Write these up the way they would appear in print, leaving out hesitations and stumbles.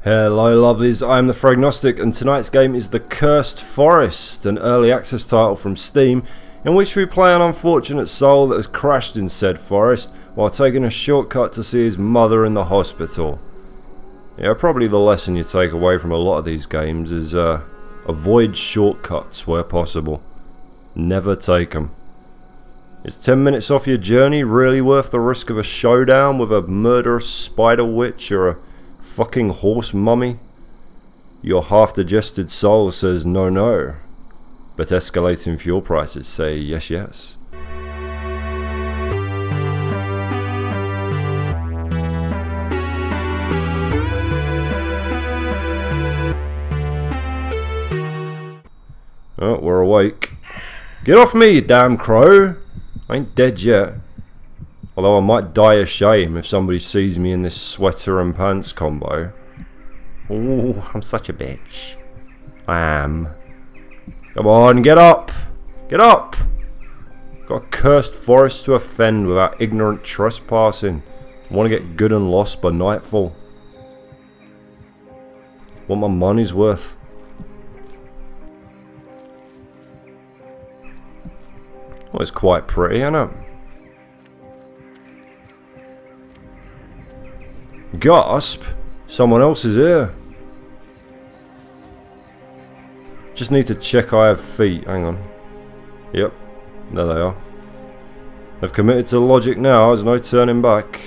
Hello lovelies, I am the Fragnostic and tonight's game is The Cursed Forest, an early access title from Steam in which we play an unfortunate soul that has crashed in said forest while taking a shortcut to see his mother in the hospital. Yeah, probably the lesson you take away from a lot of these games is avoid shortcuts where possible. Never take them. Is 10 minutes off your journey really worth the risk of a showdown with a murderous spider witch or a fucking horse mummy? Your half-digested soul says no, but escalating fuel prices say yes. Oh, we're awake. Get off me, you damn crow! I ain't dead yet. Although I might die of shame if somebody sees me in this sweater and pants combo. Ooh, I'm such a bitch. I am. Come on, get up! Get up! Got a cursed forest to offend without ignorant trespassing. I want to get good and lost by nightfall. Want my money's worth. Well, it's quite pretty, isn't it? Gasp! Someone else is here. Just need to check I have feet. Hang on. Yep, there they are. They've committed to logic now. There's no turning back.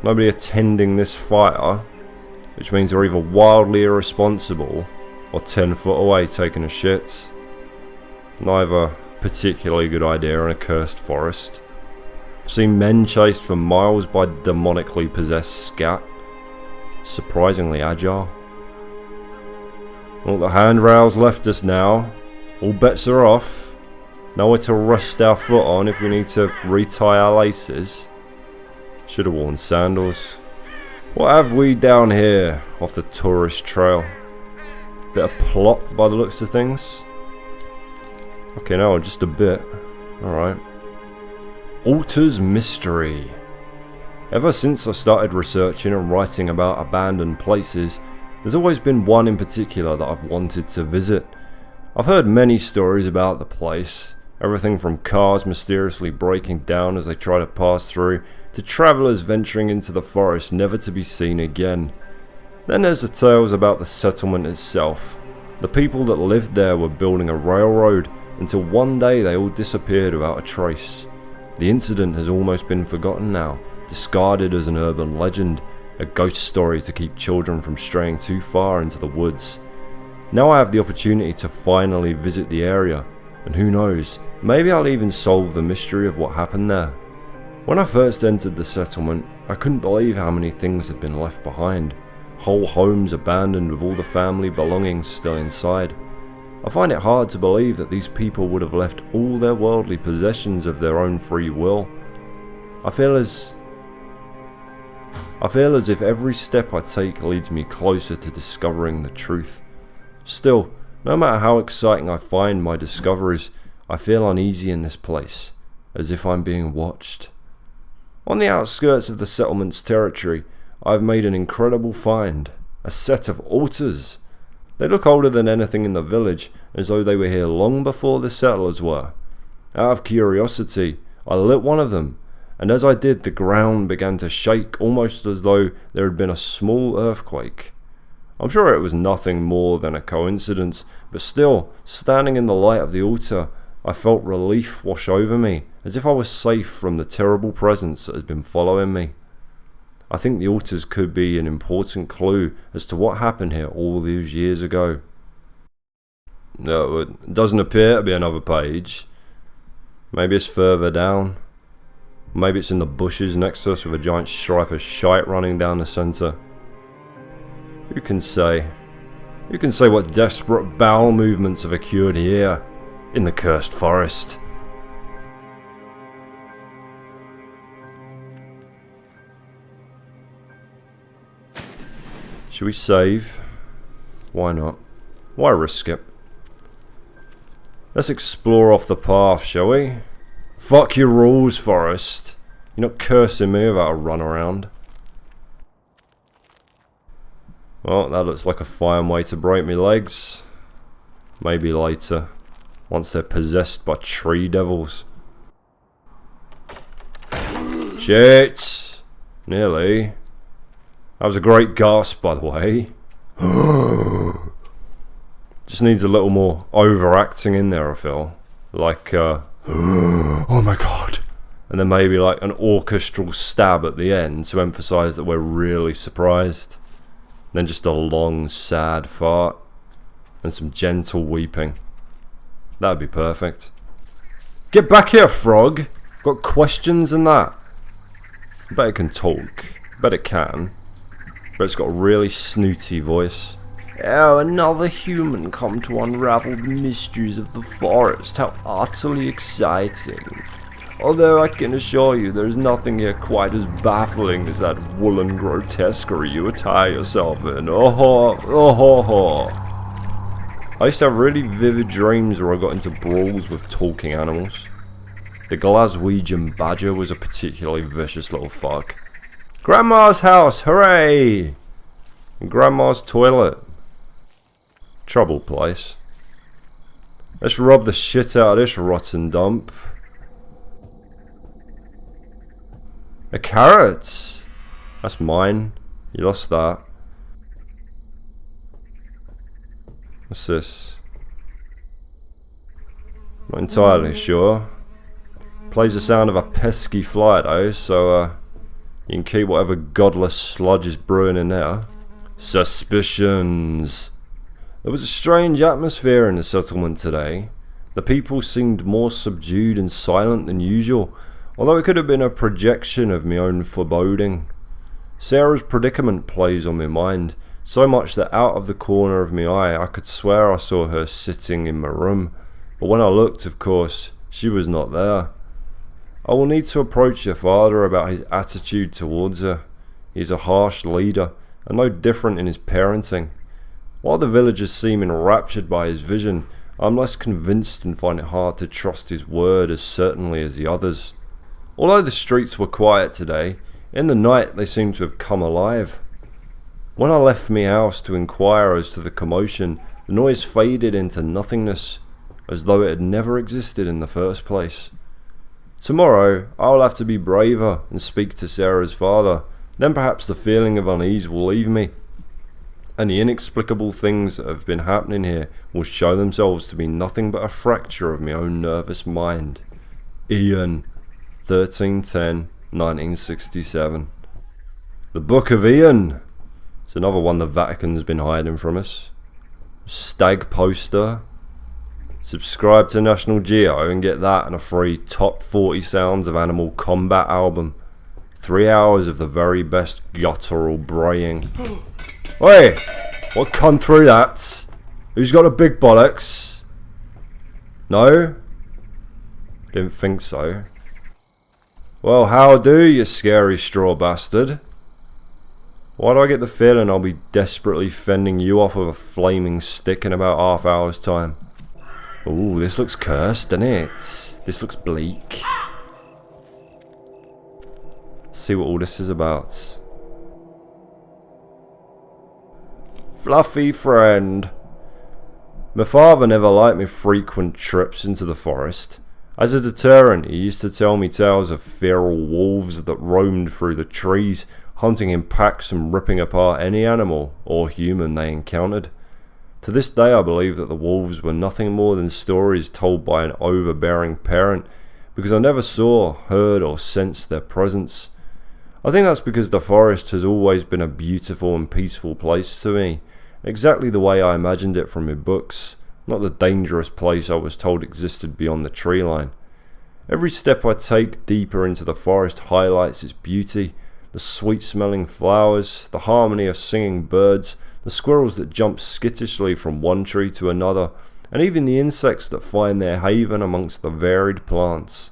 Nobody attending this fire, which means they're either wildly irresponsible or 10 foot away taking a shit. Neither particularly good idea in a cursed forest. I've seen men chased for miles by demonically possessed scat. Surprisingly agile. Well, the handrails left us now. All bets are off. Nowhere to rest our foot on if we need to retie our laces. Should have worn sandals. What have we down here off the tourist trail? Bit of plot by the looks of things. Okay, no, just a bit. Alright. Altar's Mystery. Ever since I started researching and writing about abandoned places, there's always been one in particular that I've wanted to visit. I've heard many stories about the place, everything from cars mysteriously breaking down as they try to pass through, to travellers venturing into the forest never to be seen again. Then there's the tales about the settlement itself. The people that lived there were building a railroad, until one day they all disappeared without a trace. The incident has almost been forgotten now, discarded as an urban legend, a ghost story to keep children from straying too far into the woods. Now I have the opportunity to finally visit the area, and who knows, maybe I'll even solve the mystery of what happened there. When I first entered the settlement, I couldn't believe how many things had been left behind. Whole homes abandoned with all the family belongings still inside. I find it hard to believe that these people would have left all their worldly possessions of their own free will. I feel as if every step I take leads me closer to discovering the truth. Still, no matter how exciting I find my discoveries, I feel uneasy in this place, as if I'm being watched. On the outskirts of the settlement's territory, I've made an incredible find, a set of altars. They look older than anything in the village, as though they were here long before the settlers were. Out of curiosity, I lit one of them, and as I did, the ground began to shake almost as though there had been a small earthquake. I'm sure it was nothing more than a coincidence, but still, standing in the light of the altar, I felt relief wash over me, as if I was safe from the terrible presence that had been following me. I think the altars could be an important clue as to what happened here all these years ago. No, it doesn't appear to be another page. Maybe it's further down. Maybe it's in the bushes next to us with a giant stripe of shite running down the centre. Who can say? Who can say what desperate bowel movements have occurred here, in the cursed forest? Should we save? Why not? Why risk it? Let's explore off the path, shall we? Fuck your rules, Forest. You're not cursing me about a run around. Well, that looks like a fine way to break me legs. Maybe later, once they're possessed by tree devils. Shit! Nearly. That was a great gasp, by the way. Just needs a little more overacting in there, I feel. Like, oh my god. And then maybe like an orchestral stab at the end to emphasize that we're really surprised. Then just a long, sad fart. And some gentle weeping. That'd be perfect. Get back here, frog! Got questions and that. I bet it can talk. I bet it can. But it's got a really snooty voice. Oh, another human come to unravel the mysteries of the forest. How utterly exciting. Although I can assure you there is nothing here quite as baffling as that woolen grotesquerie you attire yourself in. Oh ho, oh ho ho. I used to have really vivid dreams where I got into brawls with talking animals. The Glaswegian badger was a particularly vicious little fuck. Grandma's house, hooray! And Grandma's toilet. Trouble place. Let's rob the shit out of this rotten dump. A carrot! That's mine. You lost that. What's this? Not entirely sure. Plays the sound of a pesky fly though, so you can keep whatever godless sludge is brewing in there. Suspicions. There was a strange atmosphere in the settlement today. The people seemed more subdued and silent than usual, although it could have been a projection of my own foreboding. Sarah's predicament plays on my mind, so much that out of the corner of my eye I could swear I saw her sitting in my room, but when I looked, of course, she was not there. I will need to approach your father about his attitude towards her. He is a harsh leader, and no different in his parenting. While the villagers seem enraptured by his vision, I am less convinced and find it hard to trust his word as certainly as the others. Although the streets were quiet today, in the night they seemed to have come alive. When I left me house to inquire as to the commotion, the noise faded into nothingness, as though it had never existed in the first place. Tomorrow I will have to be braver and speak to Sarah's father, then perhaps the feeling of unease will leave me, and the inexplicable things that have been happening here will show themselves to be nothing but a fracture of my own nervous mind. Ian, 13/10/1967. The Book of Ian. It's another one the Vatican's been hiding from us. Stag poster. Subscribe to National Geo and get that and a free top 40 sounds of animal combat album. 3 hours of the very best guttural braying. Oi! What come through that? Who's got a big bollocks? No? Didn't think so. Well, how do you scary straw bastard? Why do I get the feeling I'll be desperately fending you off with a flaming stick in about half hour's time? Ooh, this looks cursed, doesn't it? This looks bleak. Let's see what all this is about. Fluffy friend. My father never liked me frequent trips into the forest. As a deterrent, he used to tell me tales of feral wolves that roamed through the trees, hunting in packs and ripping apart any animal or human they encountered. To this day I believe that the wolves were nothing more than stories told by an overbearing parent, because I never saw, heard or sensed their presence. I think that's because the forest has always been a beautiful and peaceful place to me, exactly the way I imagined it from my books, not the dangerous place I was told existed beyond the tree line. Every step I take deeper into the forest highlights its beauty, the sweet smelling flowers, the harmony of singing birds, the squirrels that jump skittishly from one tree to another, and even the insects that find their haven amongst the varied plants.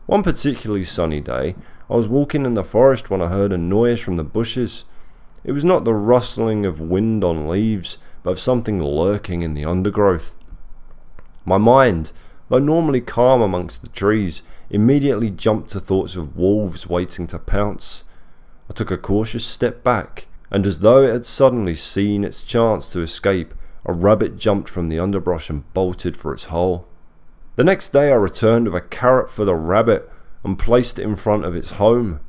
One particularly sunny day, I was walking in the forest when I heard a noise from the bushes. It was not the rustling of wind on leaves, but of something lurking in the undergrowth. My mind, though normally calm amongst the trees, immediately jumped to thoughts of wolves waiting to pounce. I took a cautious step back, and as though it had suddenly seen its chance to escape, a rabbit jumped from the underbrush and bolted for its hole. The next day I returned with a carrot for the rabbit and placed it in front of its home.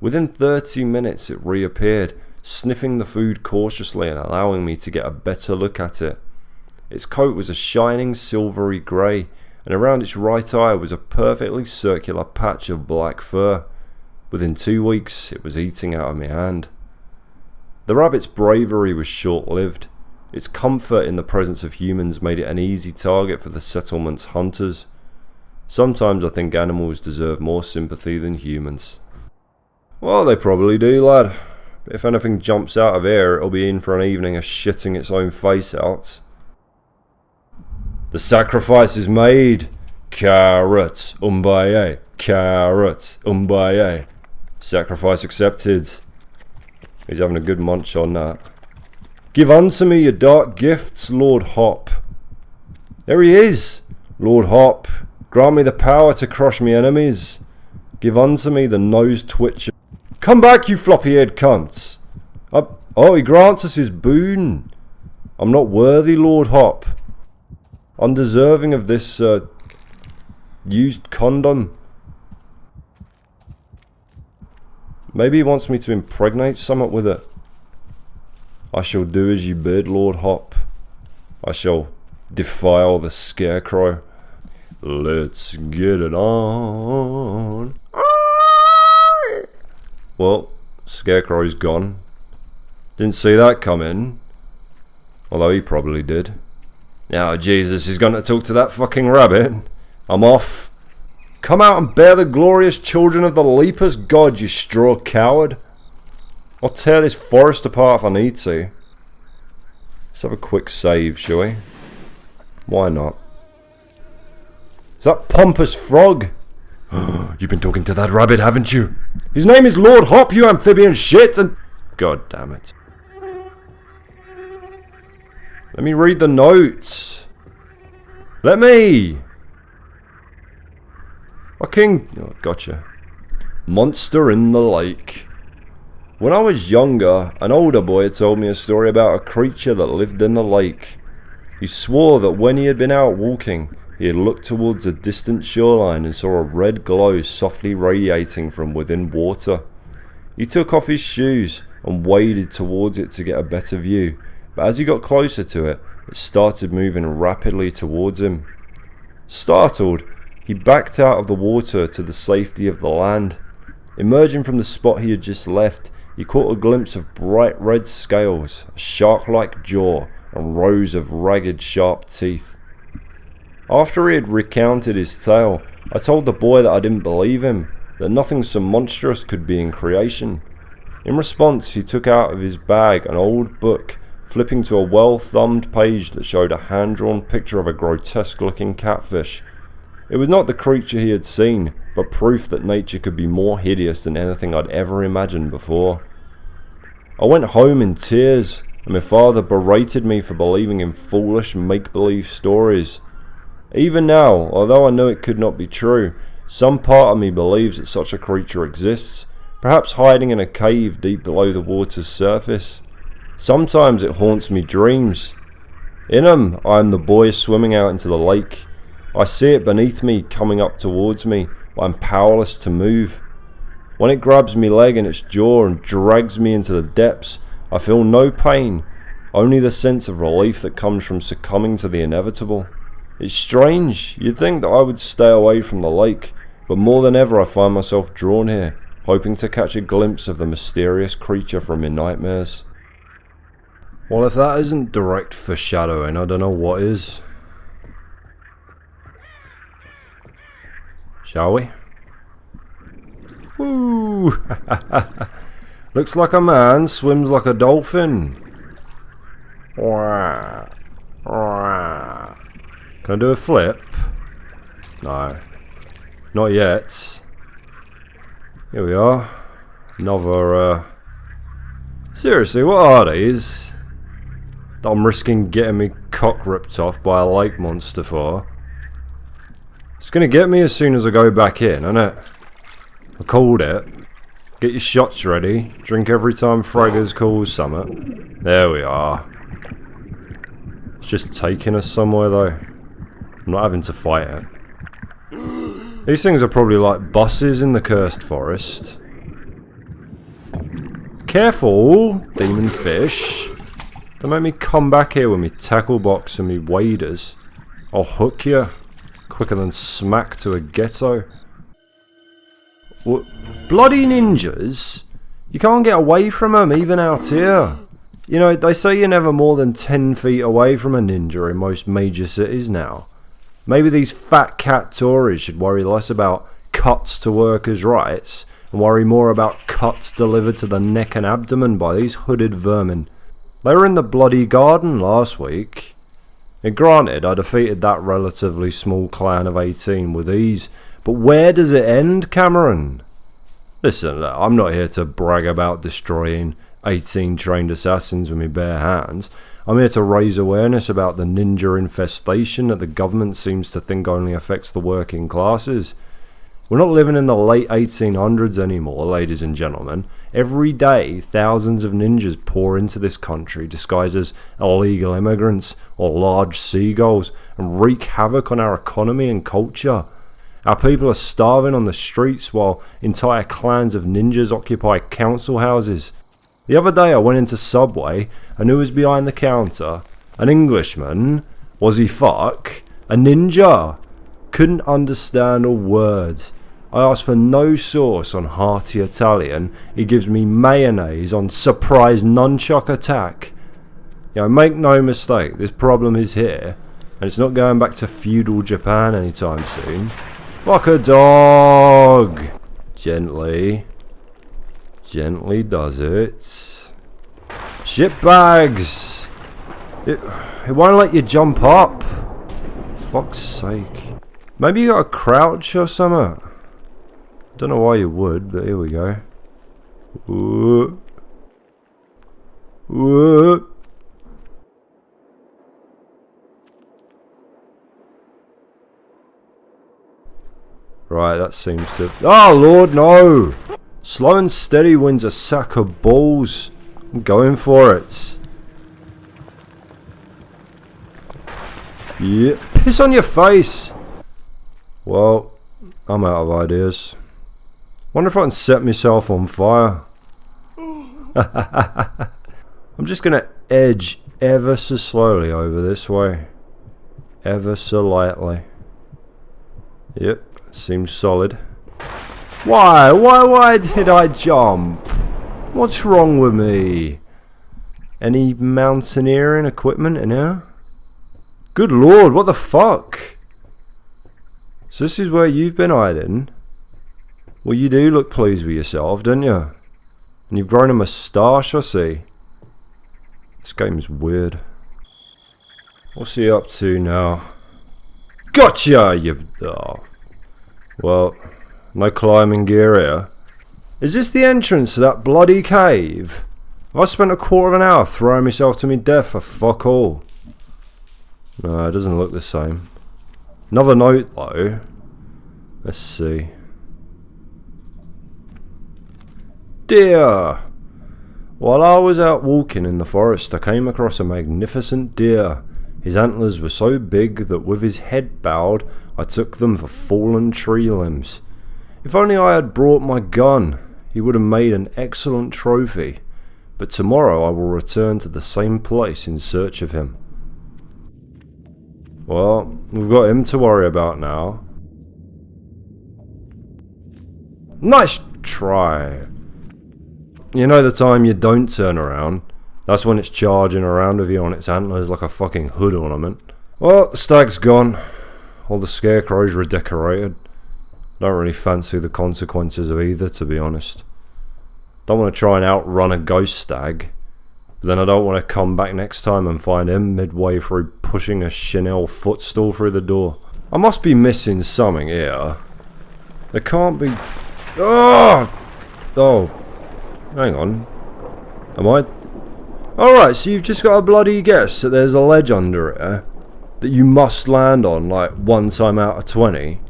Within 30 minutes it reappeared, sniffing the food cautiously and allowing me to get a better look at it. Its coat was a shining silvery grey, and around its right eye was a perfectly circular patch of black fur. Within 2 weeks it was eating out of my hand. The rabbit's bravery was short-lived. Its comfort in the presence of humans made it an easy target for the settlement's hunters. Sometimes I think animals deserve more sympathy than humans. Well, they probably do, lad. But if anything jumps out of here, it'll be in for an evening of shitting its own face out. The sacrifice is made. Carrot, umbaye. Carrot, umbaye. Sacrifice accepted. He's having a good munch on that. Give unto me your dark gifts, Lord Hop. There he is. Lord Hop, grant me the power to crush me enemies. Give unto me the nose twitcher. Come back, you floppy-eared cunts. Oh, he grants us his boon. I'm not worthy, Lord Hop. Undeserving of this used condom. Maybe he wants me to impregnate something with it. I shall do as you bid, Lord Hop. I shall defile the scarecrow. Let's get it on. Well, Scarecrow's gone. Didn't see that coming. Although he probably did. Oh, Jesus, he's going to talk to that fucking rabbit. I'm off. Come out and bear the glorious children of the leapest god, you straw coward. I'll tear this forest apart if I need to. Let's have a quick save, shall we? Why not? Is that pompous frog? You've been talking to that rabbit, haven't you? His name is Lord Hop, you amphibian shit, and... God damn it. Let me read the notes. Let me! Fucking... Oh, gotcha. Monster in the lake. When I was younger, an older boy told me a story about a creature that lived in the lake. He swore that when he had been out walking, he had looked towards a distant shoreline and saw a red glow softly radiating from within water. He took off his shoes and waded towards it to get a better view, but as he got closer to it, it started moving rapidly towards him. Startled, he backed out of the water to the safety of the land. Emerging from the spot he had just left, he caught a glimpse of bright red scales, a shark-like jaw, and rows of ragged, sharp teeth. After he had recounted his tale, I told the boy that I didn't believe him, that nothing so monstrous could be in creation. In response, he took out of his bag an old book, flipping to a well-thumbed page that showed a hand-drawn picture of a grotesque-looking catfish. It was not the creature he had seen, but proof that nature could be more hideous than anything I'd ever imagined before. I went home in tears, and my father berated me for believing in foolish make-believe stories. Even now, although I know it could not be true, some part of me believes that such a creature exists, perhaps hiding in a cave deep below the water's surface. Sometimes it haunts me dreams. In them, I am the boy swimming out into the lake. I see it beneath me, coming up towards me, but I'm powerless to move. When it grabs me leg in its jaw and drags me into the depths, I feel no pain, only the sense of relief that comes from succumbing to the inevitable. It's strange, you'd think that I would stay away from the lake, but more than ever I find myself drawn here, hoping to catch a glimpse of the mysterious creature from my nightmares. Well, if that isn't direct foreshadowing, I don't know what is. Shall we? Woo! Looks like a man swims like a dolphin. Wah. Wah. Can I do a flip? No. Not yet. Here we are. Another, Seriously, what are these? That I'm risking getting me cock ripped off by a lake monster for. It's gonna get me as soon as I go back in, isn't it? I called it. Get your shots ready. Drink every time Fraggers calls summit. There we are. It's just taking us somewhere though. I'm not having to fight it. These things are probably like buses in the cursed forest. Careful, demon fish. Don't make me come back here with me tackle box and me waders. I'll hook you quicker than smack to a ghetto. What? Bloody ninjas? You can't get away from them even out here. You know, they say you're never more than 10 feet away from a ninja in most major cities now. Maybe these fat cat Tories should worry less about cuts to workers' rights and worry more about cuts delivered to the neck and abdomen by these hooded vermin. They were in the bloody garden last week. And granted, I defeated that relatively small clan of 18 with ease, but where does it end, Cameron? Listen, I'm not here to brag about destroying 18 trained assassins with my bare hands. I'm here to raise awareness about the ninja infestation that the government seems to think only affects the working classes. We're not living in the late 1800s anymore, ladies and gentlemen. Every day, thousands of ninjas pour into this country disguised as illegal immigrants or large seagulls and wreak havoc on our economy and culture. Our people are starving on the streets while entire clans of ninjas occupy council houses. The other day I went into Subway and who was behind the counter? An Englishman? Was he fuck? A ninja? Couldn't understand a word. I asked for no sauce on hearty Italian. He gives me mayonnaise on surprise nunchuck attack. You know, make no mistake, this problem is here, and it's not going back to feudal Japan anytime soon. Fuck a dog! Gently. Gently does it. Shitbags! It won't let you jump up. Fuck's sake. Maybe you gotta crouch or something. Don't know why you would, but here we go. Whoa. Whoa. Right, that seems to... Oh, Lord, no! Slow and steady wins a sack of balls. I'm going for it. Yeah, piss on your face! Well, I'm out of ideas. Wonder if I can set myself on fire. I'm just gonna edge ever so slowly over this way. Ever so lightly. Yep, seems solid. Why did I jump? What's wrong with me? Any mountaineering equipment in here? Good lord, what the fuck? So this is where you've been hiding? Well, you do look pleased with yourself, don't you? And you've grown a moustache, I see. This game's weird. What's he up to now? Gotcha, you... Oh. Well, no climbing gear here. Is this the entrance to that bloody cave? I spent a quarter of an hour throwing myself to me death for fuck all. No, it doesn't look the same. Another note though. Let's see. Deer! While I was out walking in the forest, I came across a magnificent deer. His antlers were so big that with his head bowed, I took them for fallen tree limbs. If only I had brought my gun, he would have made an excellent trophy. But tomorrow I will return to the same place in search of him. Well, we've got him to worry about now. Nice try. You know the time you don't turn around? That's when it's charging around with you on its antlers like a fucking hood ornament. Well, the stag's gone. All the scarecrows redecorated. Don't really fancy the consequences of either, to be honest. Don't want to try and outrun a ghost stag. But then I don't want to come back next time and find him midway through pushing a Chanel footstool through the door. I must be missing something here. There can't be... Oh! Hang on. Am I... Alright, so you've just got a bloody guess that there's a ledge under it that you must land on like one time out of 20.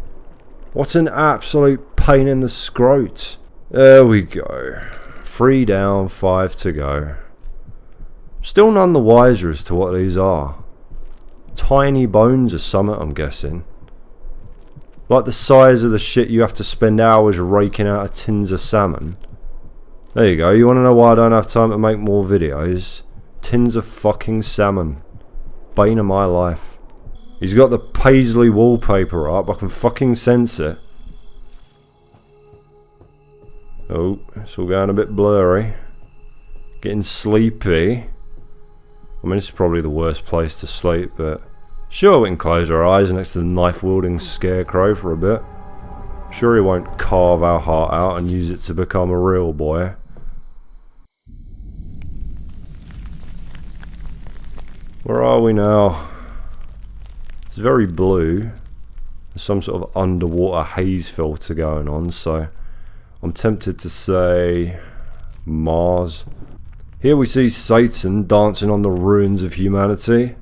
What an absolute pain in the scrot. There we go. 3 down, 5 to go. Still none the wiser as to what these are. Tiny bones or something, I'm guessing. Like the size of the shit you have to spend hours raking out of tins of salmon. There you go. You want to know why I don't have time to make more videos? Tins of fucking salmon. Bane of my life. He's got the paisley wallpaper up. I can fucking sense it. Oh, it's all going a bit blurry. Getting sleepy. I mean, this is probably the worst place to sleep, but sure, we can close our eyes next to the knife-wielding scarecrow for a bit. Sure, he won't carve our heart out and use it to become a real boy. Where are we now? It's very blue. There's some sort of underwater haze filter going on, so I'm tempted to say Mars. Here we see Satan dancing on the ruins of humanity.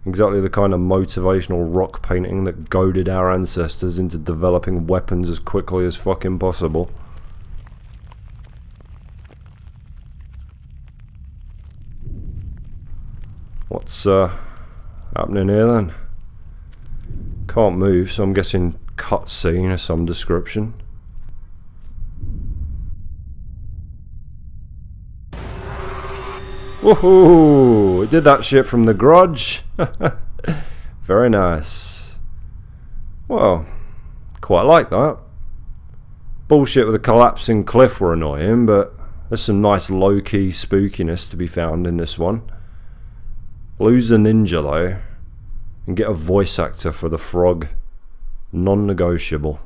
Exactly the kind of motivational rock painting that goaded our ancestors into developing weapons as quickly as fucking possible. What's happening here then? Can't move, so I'm guessing cutscene of some description. Woohoo! We did that shit from the Grudge. Very nice. Well, quite like that. Bullshit with a collapsing cliff were annoying, but there's some nice low-key spookiness to be found in this one. Lose the ninja though, and get a voice actor for the frog. Non-negotiable.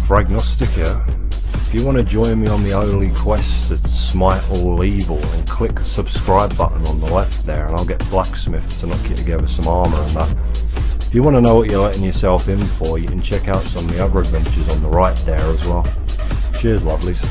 Fragnostic here. If you want to join me on the holy quest to smite all evil, then click the subscribe button on the left there and I'll get Blacksmith to knock you together some armour and that. If you want to know what you're letting yourself in for, you can check out some of the other adventures on the right there as well. Cheers, lovelies.